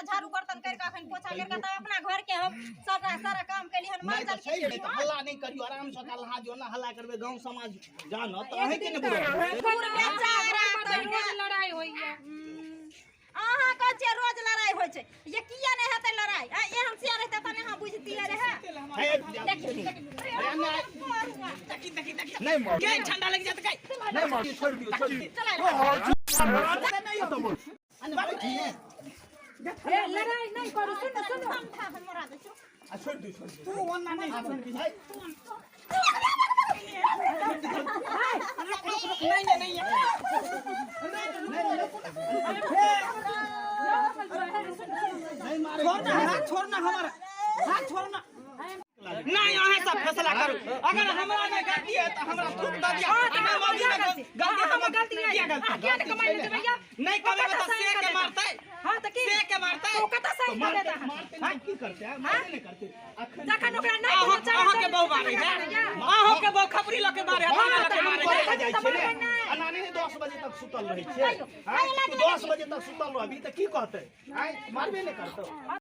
झाड़ू बर्तन करके अखन पोछा करके तब अपना घर के हम सारा काम के लिए नहीं तो सही है, तो हल्ला नहीं करियो, आराम से कल्हा जो ना हल्ला करबे गांव समाज जानो तो अहे के ने बुरा लड़ाई होई है। अहाँ कहै छियै रोज लड़ाई होइ छै, ये किया नहीं हेतै लड़ाई? एहन सिया रहतै त अहाँ बुझतियै रहे। नहीं मार के ठंडा लग जात कई नहीं मार छोड़ दियो नहीं तो बोल लड़ाई नहीं करू। सुनो हमरा दे छोड़ दियो तू वन्ना नहीं भाई नहीं छोड़ना हमारा हाथ छोड़ना नहीं यहाँ सब फैसला करो। अगर हमारा में गलती है तो हमारा थूक दे दिया। अगर मौजी में गलती है क्या गलती किया ने कमाई ले भैया नहीं करेगा तो से के मारता है। हां त की से के मारता है तो कत सही कर देता है। मारते की करते हैं मारते नहीं करते जखन ओकरा नहीं आहो के बहु मारे है आहो के बहु खपरी ल के मारे थाना ल के मारे जाय छै ने अनाने 10 बजे तक सुतल रहै छै 10 बजे तक सुतल रहबी त की कहतै आइ मारबे नहीं करतो।